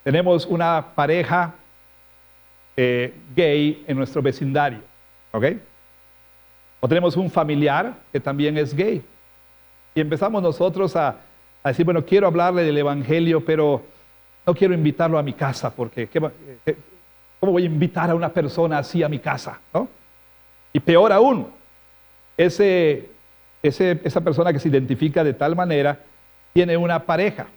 tenemos una pareja gay en nuestro vecindario, ¿ok? O tenemos un familiar que también es gay. Y empezamos nosotros a decir, bueno, quiero hablarle del Evangelio, pero no quiero invitarlo a mi casa, porque ¿cómo voy a invitar a una persona así a mi casa? ¿No? Y peor aún, esa persona que se identifica de tal manera tiene una pareja.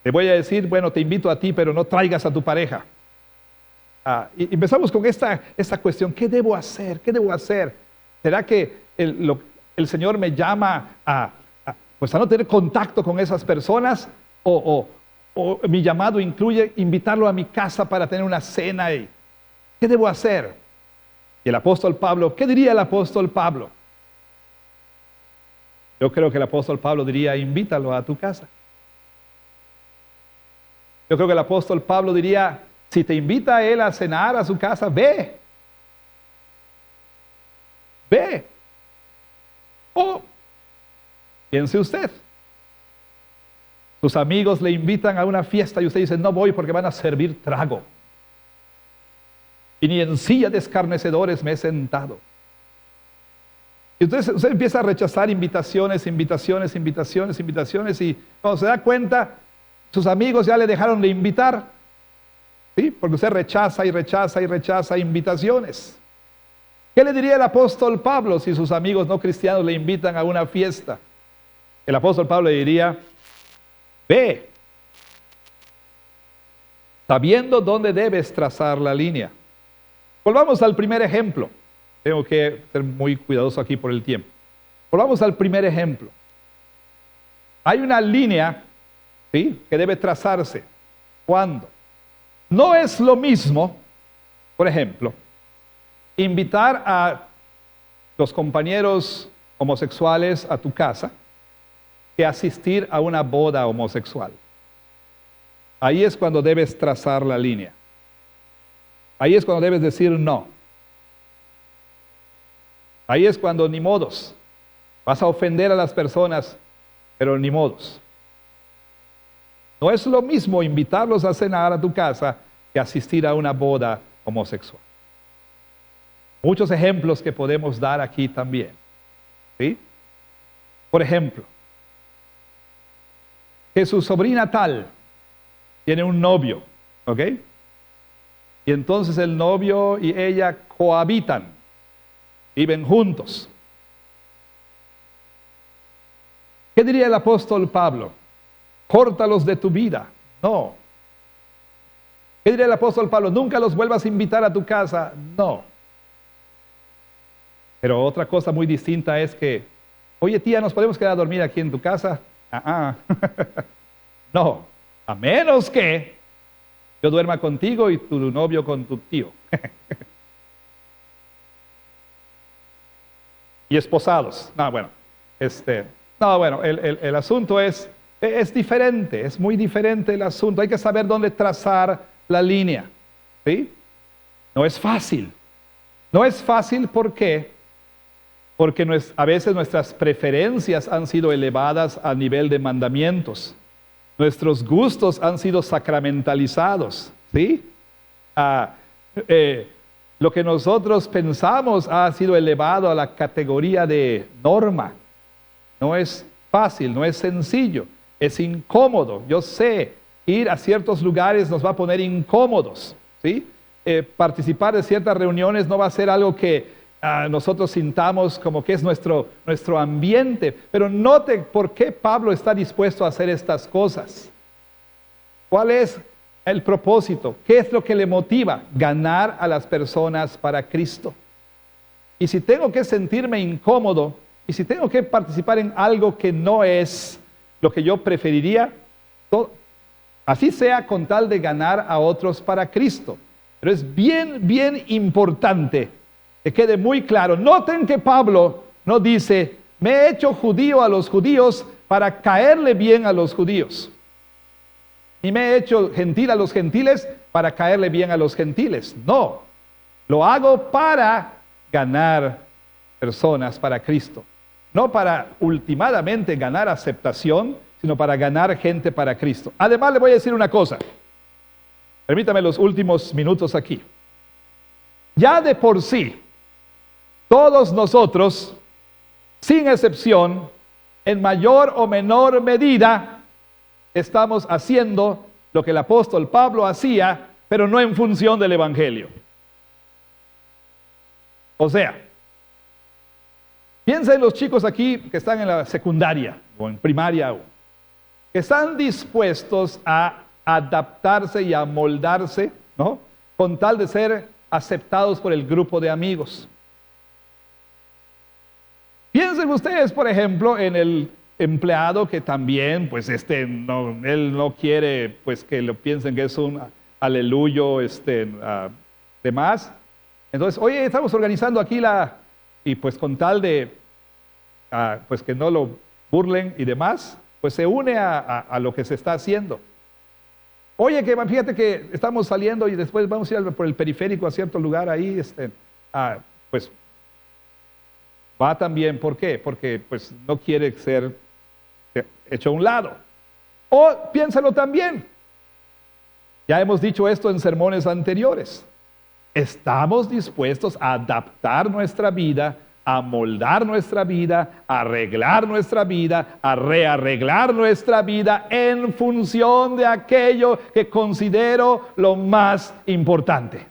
Le voy a decir, bueno, te invito a ti, pero no traigas a tu pareja. Y empezamos con esta cuestión, ¿qué debo hacer? ¿Qué debo hacer? ¿Será que el Señor me llama a no tener contacto con esas personas? ¿O mi llamado incluye invitarlo a mi casa para tener una cena? ¿Qué debo hacer? Y el apóstol Pablo, ¿qué diría el apóstol Pablo? Yo creo que el apóstol Pablo diría, invítalo a tu casa. Yo creo que el apóstol Pablo diría, si te invita a él a cenar a su casa, ve. Ve. O, piense usted, sus amigos le invitan a una fiesta y usted dice, no voy porque van a servir trago. Y ni en silla de escarnecedores me he sentado. Y entonces usted empieza a rechazar invitaciones, y cuando se da cuenta, sus amigos ya le dejaron de invitar. ¿Sí? Porque usted rechaza invitaciones. ¿Qué le diría el apóstol Pablo si sus amigos no cristianos le invitan a una fiesta? El apóstol Pablo le diría, ve, sabiendo dónde debes trazar la línea. Volvamos al primer ejemplo. Tengo que ser muy cuidadoso aquí por el tiempo. Volvamos al primer ejemplo. Hay una línea, ¿sí?, que debe trazarse. ¿Cuándo? No es lo mismo, por ejemplo, invitar a los compañeros homosexuales a tu casa que asistir a una boda homosexual. Ahí es cuando debes trazar la línea. Ahí es cuando debes decir no. Ahí es cuando ni modos. Vas a ofender a las personas, pero ni modos. No es lo mismo invitarlos a cenar a tu casa que asistir a una boda homosexual. Muchos ejemplos que podemos dar aquí también. ¿Sí? Por ejemplo, que su sobrina tal tiene un novio, ¿ok? Y entonces el novio y ella cohabitan, viven juntos. ¿Qué diría el apóstol Pablo? Córtalos de tu vida. No. ¿Qué diría el apóstol Pablo? Nunca los vuelvas a invitar a tu casa. No. Pero otra cosa muy distinta es que, oye tía, ¿nos podemos quedar a dormir aquí en tu casa? No, a menos que yo duerma contigo y tu novio con tu tío. Y esposados. El asunto es diferente, es muy diferente el asunto. Hay que saber dónde trazar la línea. ¿Sí? No es fácil. No es fácil, ¿por qué? Porque a veces nuestras preferencias han sido elevadas a nivel de mandamientos. Nuestros gustos han sido sacramentalizados. ¿Sí? Lo que nosotros pensamos ha sido elevado a la categoría de norma. No es fácil, no es sencillo, es incómodo. Yo sé, ir a ciertos lugares nos va a poner incómodos. ¿Sí? Participar de ciertas reuniones no va a ser algo que nosotros sintamos como que es nuestro ambiente. Pero note por qué Pablo está dispuesto a hacer estas cosas. ¿Cuál es el propósito? ¿Qué es lo que le motiva? Ganar a las personas para Cristo. Y si tengo que sentirme incómodo, y si tengo que participar en algo que no es lo que yo preferiría, así sea con tal de ganar a otros para Cristo. Pero es bien importante que quede muy claro. Noten que Pablo no dice, me he hecho judío a los judíos para caerle bien a los judíos. Y me he hecho gentil a los gentiles para caerle bien a los gentiles. No, lo hago para ganar personas para Cristo. No para últimamente ganar aceptación, sino para ganar gente para Cristo. Además le voy a decir una cosa. Permítame los últimos minutos aquí. Ya de por sí, todos nosotros, sin excepción, en mayor o menor medida, estamos haciendo lo que el apóstol Pablo hacía, pero no en función del Evangelio. O sea, piensen los chicos aquí que están en la secundaria o en primaria, que están dispuestos a adaptarse y a moldarse, ¿no? Con tal de ser aceptados por el grupo de amigos. Piensen ustedes, por ejemplo, en el empleado que también, pues él no quiere, pues que lo piensen que es un aleluyo, demás. Entonces, oye, estamos organizando aquí y pues con tal de, pues que no lo burlen y demás, pues se une a lo que se está haciendo. Oye, que fíjate que estamos saliendo y después vamos a ir por el periférico a cierto lugar ahí, pues va también. ¿Por qué? Porque pues no quiere ser hecho a un lado. O piénsalo también. Ya hemos dicho esto en sermones anteriores. Estamos dispuestos a adaptar nuestra vida, a moldar nuestra vida, a arreglar nuestra vida, a rearreglar nuestra vida en función de aquello que considero lo más importante.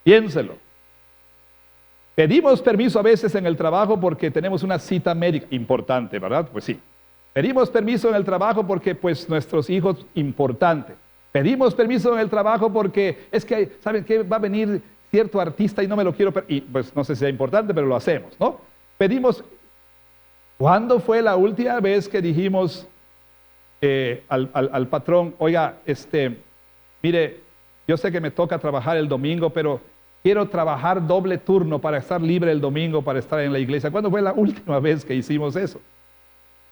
Piénselo. Pedimos permiso a veces en el trabajo porque tenemos una cita médica importante, ¿verdad? Pues sí. Pedimos permiso en el trabajo porque pues nuestros hijos, importante. Pedimos permiso en el trabajo porque es que, ¿saben qué? Va a venir cierto artista y no me lo quiero perder. Y pues no sé si sea importante, pero lo hacemos, ¿no? Pedimos. ¿Cuándo fue la última vez que dijimos al patrón, oiga, mire, yo sé que me toca trabajar el domingo, pero quiero trabajar doble turno para estar libre el domingo, para estar en la iglesia? ¿Cuándo fue la última vez que hicimos eso?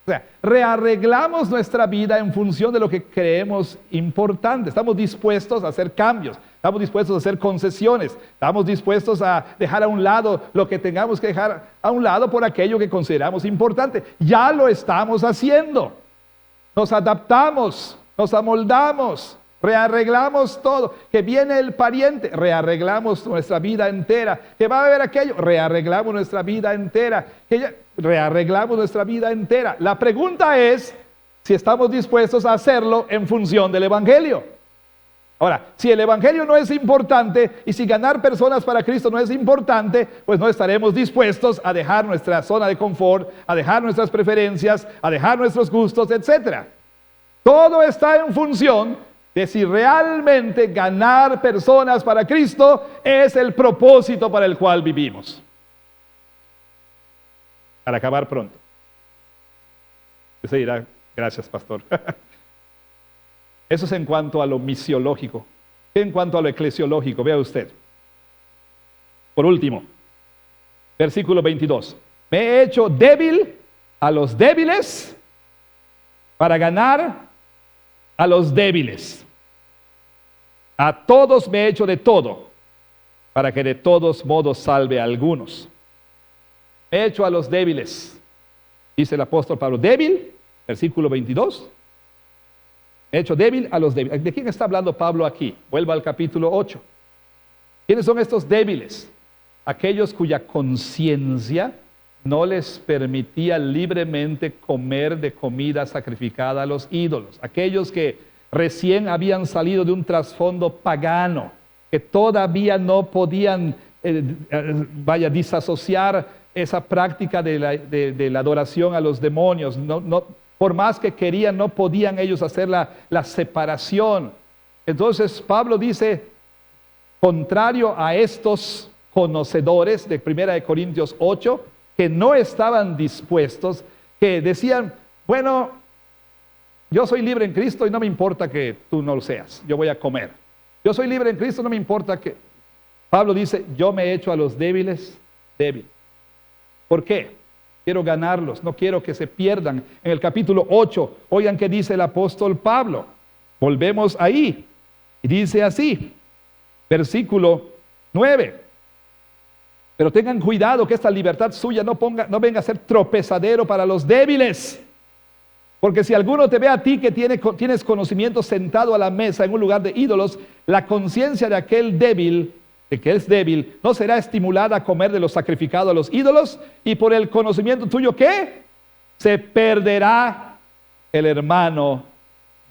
O sea, rearreglamos nuestra vida en función de lo que creemos importante. Estamos dispuestos a hacer cambios, estamos dispuestos a hacer concesiones, estamos dispuestos a dejar a un lado lo que tengamos que dejar a un lado por aquello que consideramos importante. Ya lo estamos haciendo. Nos adaptamos, nos amoldamos, rearreglamos todo. Que viene el pariente, rearreglamos nuestra vida entera. Que va a haber aquello, rearreglamos nuestra vida entera. Rearreglamos nuestra vida entera. La pregunta es si estamos dispuestos a hacerlo en función del Evangelio. Ahora, si el Evangelio no es importante y si ganar personas para Cristo no es importante, pues no estaremos dispuestos a dejar nuestra zona de confort, a dejar nuestras preferencias, a dejar nuestros gustos, etc. Todo está en función de si realmente ganar personas para Cristo es el propósito para el cual vivimos. Para acabar pronto. Usted dirá, gracias, pastor. Eso es en cuanto a lo misiológico. En cuanto a lo eclesiológico, vea usted. Por último, versículo 22. Me he hecho débil a los débiles para ganar a los débiles. A todos me he hecho de todo, para que de todos modos salve a algunos. Me he hecho a los débiles, dice el apóstol Pablo. Débil, versículo 22. Me he hecho débil a los débiles. ¿De quién está hablando Pablo aquí? Vuelva al capítulo 8. ¿Quiénes son estos débiles? Aquellos cuya conciencia no les permitía libremente comer de comida sacrificada a los ídolos. Aquellos que recién habían salido de un trasfondo pagano, que todavía no podían, disasociar esa práctica de la adoración a los demonios. Por más que querían, no podían ellos hacer la separación. Entonces Pablo dice, contrario a estos conocedores de 1 Corintios 8, que no estaban dispuestos, que decían, bueno, yo soy libre en Cristo y no me importa que tú no lo seas, yo voy a comer. Yo soy libre en Cristo, no me importa que... Pablo dice, yo me he hecho a los débiles débil. ¿Por qué? Quiero ganarlos, no quiero que se pierdan. En el capítulo 8, oigan qué dice el apóstol Pablo. Volvemos ahí. Y dice así, versículo 9. Pero tengan cuidado que esta libertad suya no venga a ser tropezadero para los débiles. Porque si alguno te ve a ti que tienes conocimiento sentado a la mesa en un lugar de ídolos, la conciencia de aquel débil, de que es débil, no será estimulada a comer de lo sacrificado a los ídolos, y por el conocimiento tuyo, ¿qué? Se perderá el hermano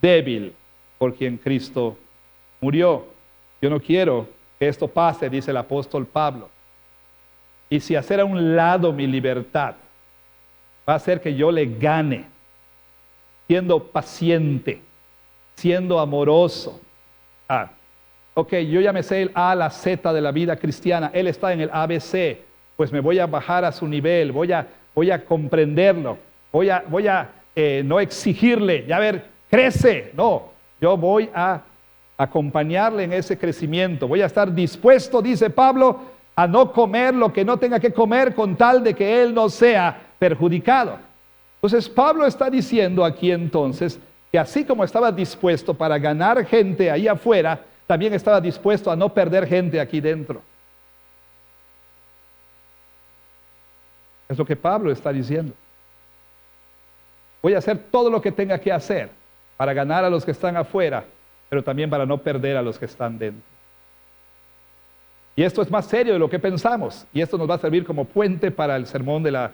débil por quien Cristo murió. Yo no quiero que esto pase, dice el apóstol Pablo. Y si hacer a un lado mi libertad va a hacer que yo le gane, siendo paciente, siendo amoroso. Ok, yo ya me sé el A a la Z de la vida cristiana, él está en el ABC, pues me voy a bajar a su nivel, voy a comprenderlo, voy a no exigirle, ya ver, crece, no, yo voy a acompañarle en ese crecimiento, voy a estar dispuesto, dice Pablo, a no comer lo que no tenga que comer con tal de que él no sea perjudicado. Entonces Pablo está diciendo aquí entonces que así como estaba dispuesto para ganar gente ahí afuera, también estaba dispuesto a no perder gente aquí dentro. Es lo que Pablo está diciendo. Voy a hacer todo lo que tenga que hacer para ganar a los que están afuera, pero también para no perder a los que están dentro. Y esto es más serio de lo que pensamos, y esto nos va a servir como puente para el sermón de la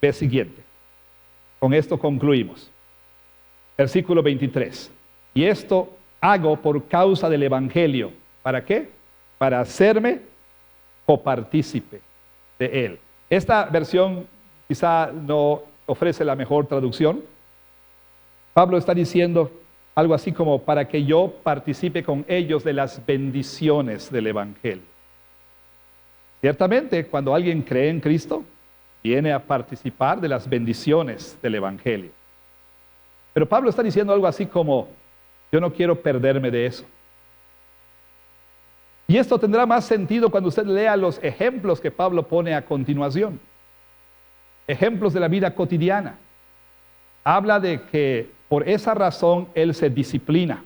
vez siguiente. Con esto concluimos. Versículo 23. Y esto hago por causa del Evangelio. ¿Para qué? Para hacerme copartícipe de él. Esta versión quizá no ofrece la mejor traducción. Pablo está diciendo algo así como para que yo participe con ellos de las bendiciones del Evangelio. Ciertamente, cuando alguien cree en Cristo, viene a participar de las bendiciones del Evangelio. Pero Pablo está diciendo algo así como, yo no quiero perderme de eso. Y esto tendrá más sentido cuando usted lea los ejemplos que Pablo pone a continuación. Ejemplos de la vida cotidiana. Habla de que por esa razón él se disciplina.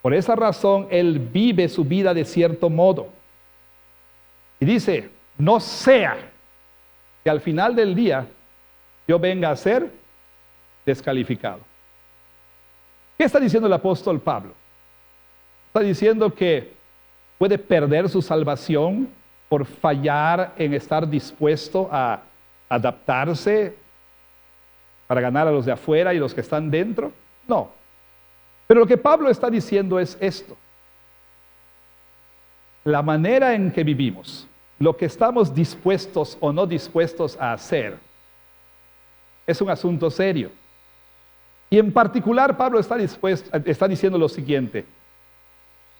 Por esa razón él vive su vida de cierto modo. Y dice, no sea que al final del día yo venga a ser descalificado. ¿Qué está diciendo el apóstol Pablo? Está diciendo que puede perder su salvación por fallar en estar dispuesto a adaptarse para ganar a los de afuera y los que están dentro. No. Pero lo que Pablo está diciendo es esto. La manera en que vivimos, lo que estamos dispuestos o no dispuestos a hacer, es un asunto serio. Y en particular Pablo está diciendo lo siguiente: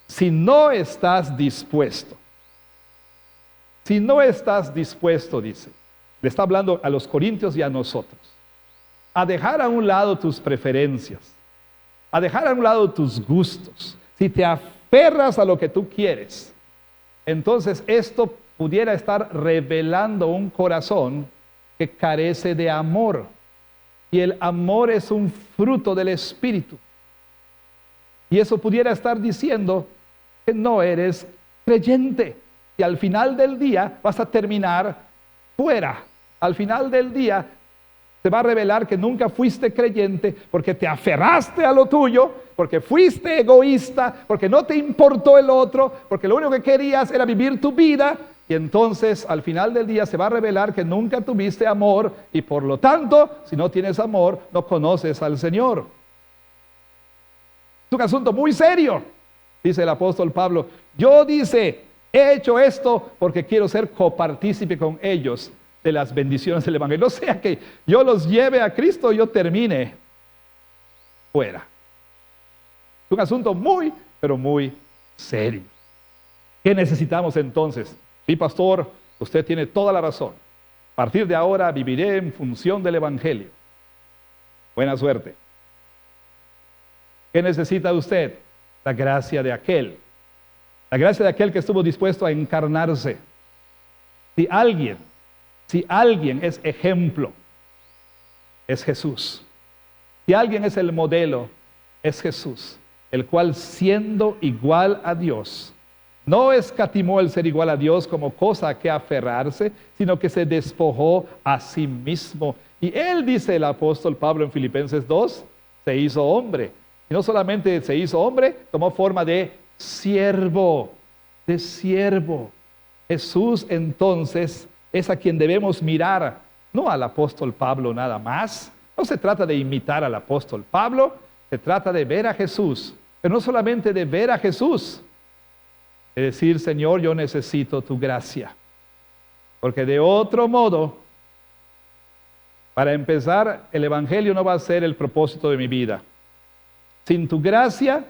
si no estás dispuesto, dice, le está hablando a los corintios y a nosotros, a dejar a un lado tus preferencias, a dejar a un lado tus gustos, si te aferras a lo que tú quieres, entonces esto pudiera estar revelando un corazón que carece de amor. Y el amor es un fruto del Espíritu. Y eso pudiera estar diciendo que no eres creyente. Y al final del día vas a terminar fuera. Al final del día se va a revelar que nunca fuiste creyente porque te aferraste a lo tuyo, porque fuiste egoísta, porque no te importó el otro, porque lo único que querías era vivir tu vida. Y entonces al final del día se va a revelar que nunca tuviste amor y por lo tanto, si no tienes amor, no conoces al Señor. Es un asunto muy serio, dice el apóstol Pablo. Yo, dice, he hecho esto porque quiero ser copartícipe con ellos de las bendiciones del Evangelio. No sea que yo los lleve a Cristo y yo termine fuera. Es un asunto muy, pero muy serio. ¿Qué necesitamos entonces? Sí, pastor, usted tiene toda la razón. A partir de ahora viviré en función del Evangelio. Buena suerte. ¿Qué necesita usted? La gracia de aquel. La gracia de aquel que estuvo dispuesto a encarnarse. Si alguien es ejemplo, es Jesús. Si alguien es el modelo, es Jesús, el cual siendo igual a Dios, no escatimó el ser igual a Dios como cosa a que aferrarse, sino que se despojó a sí mismo Y Él, dice el apóstol Pablo en Filipenses 2, se hizo hombre. Y no solamente se hizo hombre, tomó forma de siervo, de siervo. Jesús entonces es a quien debemos mirar, no al apóstol Pablo nada más. No se trata de imitar al apóstol Pablo, se trata de ver a Jesús. Pero no solamente de ver a Jesús, de decir, Señor, yo necesito tu gracia. Porque de otro modo, para empezar, el Evangelio no va a ser el propósito de mi vida. Sin tu gracia,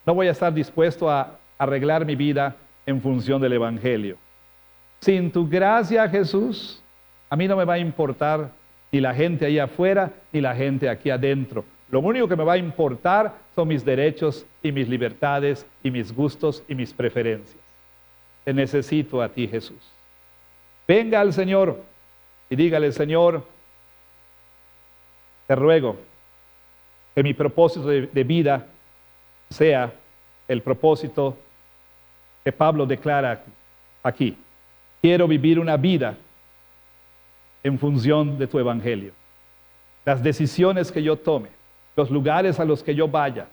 no voy a estar dispuesto a arreglar mi vida en función del Evangelio. Sin tu gracia, Jesús, a mí no me va a importar ni la gente ahí afuera, ni la gente aquí adentro. Lo único que me va a importar son mis derechos y mis libertades y mis gustos y mis preferencias. Te necesito a ti, Jesús. Venga al Señor y dígale, Señor, te ruego que mi propósito de vida sea el propósito que Pablo declara aquí. Quiero vivir una vida en función de tu Evangelio. Las decisiones que yo tome, los lugares a los que yo vaya,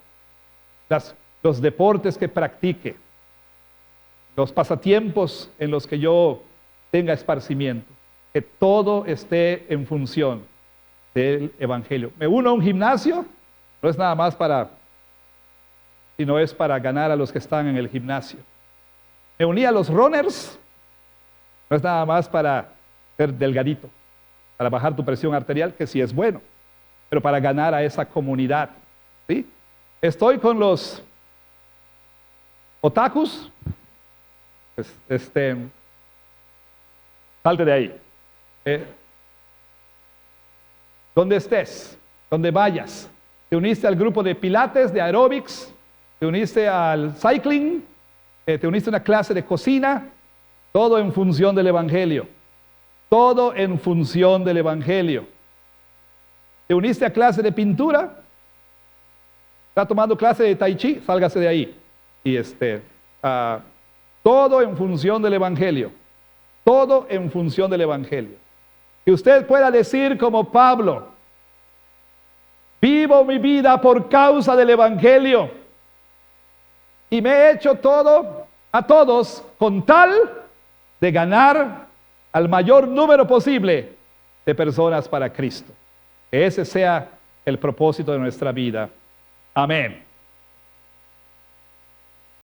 los deportes que practique, los pasatiempos en los que yo tenga esparcimiento, que todo esté en función del Evangelio. Me uno a un gimnasio, no es nada más sino es para ganar a los que están en el gimnasio. Me uní a los runners, no es nada más para ser delgadito, para bajar tu presión arterial, que sí es bueno, pero para ganar a esa comunidad, ¿sí? Estoy con los otakus, salte de ahí. Donde estés, donde vayas, te uniste al grupo de pilates, de aeróbics, te uniste al cycling, te uniste a una clase de cocina, todo en función del Evangelio. Todo en función del Evangelio. ¿Te uniste a clase de pintura? ¿Está tomando clase de tai chi? Sálgase de ahí. Y todo en función del Evangelio. Todo en función del Evangelio. Que usted pueda decir como Pablo, vivo mi vida por causa del Evangelio y me he hecho todo a todos con tal de ganar al mayor número posible de personas para Cristo. Que ese sea el propósito de nuestra vida. Amén.